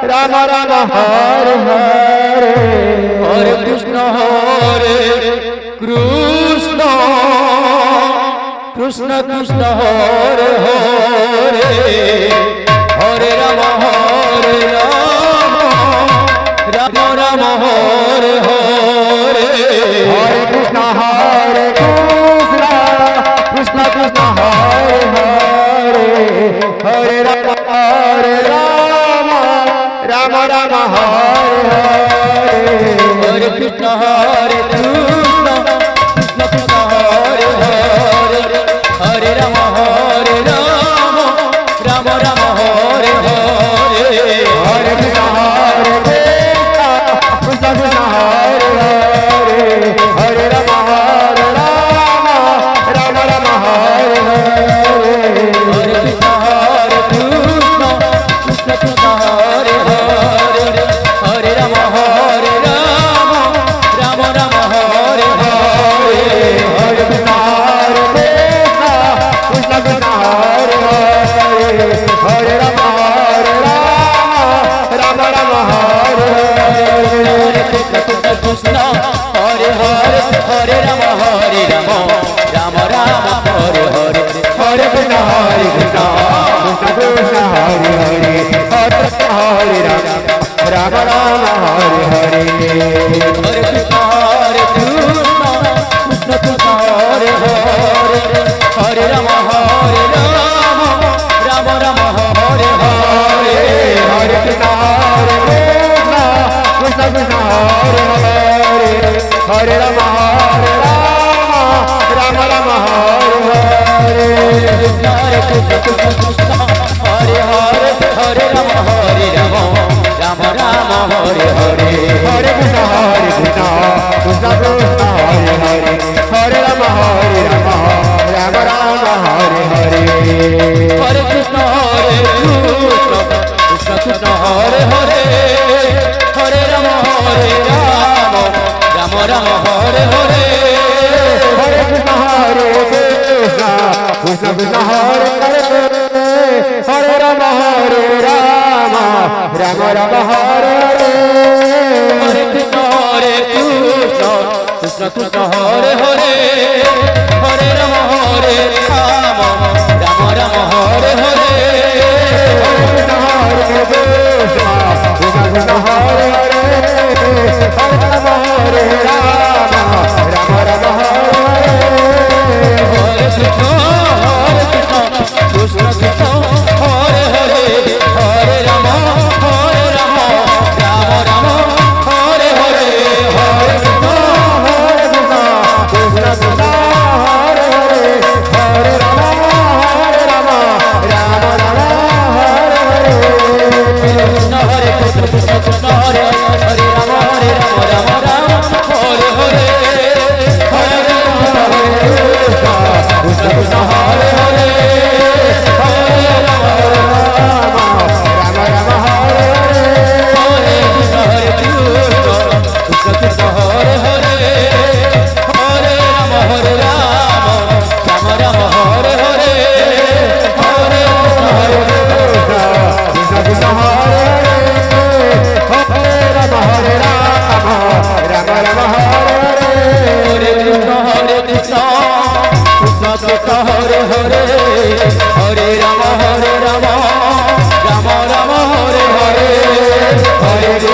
Ram Ram Hare Hare Hare Krishna Krishna Krishna Hare Hare Hare Ram Ram Ram Hare Hare Hare Krishna Krishna Krishna Hare Hare Hare Ram Ram Ram Hare Hare Hare Krishna Krishna Krishna Hare Hare Hare Ram Ram Ram Hare Hare Hare Krishna Krishna Krishna Hare Hare Hare Ram Ram Ram Hare Hare Hare Krishna Krishna Krishna Hare Hare Hare Ram Ram Ram Hare Hare Hare Krishna Krishna Krishna Hare Hare Hare Ram Ram Ram Hare Hare Hare Krishna Krishna Hare Hare Hare Ram Ram Ram Hare Hare Hare Krishna Krishna Krishna Hare Hare Hare Ram Ram Hare Hare Hare Krishna Krishna Krishna Hare Hare Hare Ram Ram Ram Hare Hare Hare Krishna Krishna Krishna Hare Hare Hare Ram Ram Ram Hare Hare Krishna Krishna Krishna Hare Hare Hare Ram Ram Ram Hare Hare Hare Krishna Krishna Krishna Hare Hare Hare Ram Ram Ram Hare Hare Hare Krishna Krishna Krishna Hare Hare Hare Ram Ram Ram Hare Hare Hare Krishna Krishna Krishna Hare Hare Hare Ram Ram Ram Hare Hare Hare Krishna Krishna Krishna Hare Hare Hare Ram Ram Ram Hare Hare Hare Krishna Krishna Krishna Hare Hare Hare Ram Ram Ram Hare Hare Krishna Krishna Krishna Hare Hare Hare Ram Ram Ram Hare Hare Hare Krishna Krishna Krishna Hare Hare Hare Ram Ram Ram Hare Hare Krishna Krishna Krishna Hare Hare Ram Ram Ram Hare Hare Hare Krishna Krishna Krishna Hare Hare Hare Ram Ram Ram Hare Hare Hare Krishna Krishna Krishna Hare Hare Hare Ram Ram Ram Hare Hare Hare Krishna Krishna Krishna Hare Hare Hare Ram Ram Ram Hare Hare Hare Krishna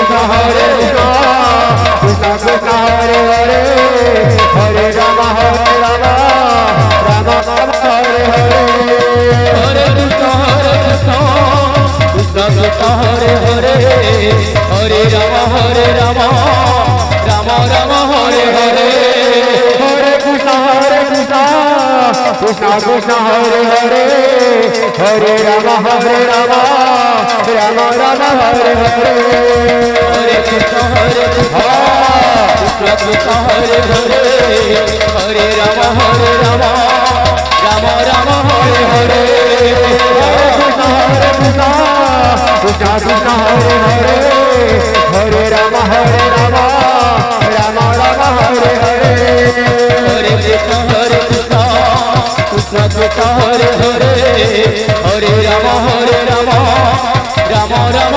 Krishna Krishna Hare Hare Hare Ram Ram Ram Hare Hare Hare Krishna Krishna Krishna Hare Hare Hare Ram Ram Ram Hare Hare Hare Krishna Krishna Krishna Hare Hare Hare Ram Ram Ram Hare Hare Hare Krishna Krishna Krishna Hare Hare Hare Ram Ram Ram Hare Hare Hare Krishna Krishna Krishna Hare Hare Hare Ram Ram Ram Hare Hare Hare Krishna Krishna Krishna Hare Hare Hare Ram Ram Ram Hare Hare Hare Krishna Krishna Krishna Hare Hare Hare Ram Ram Ram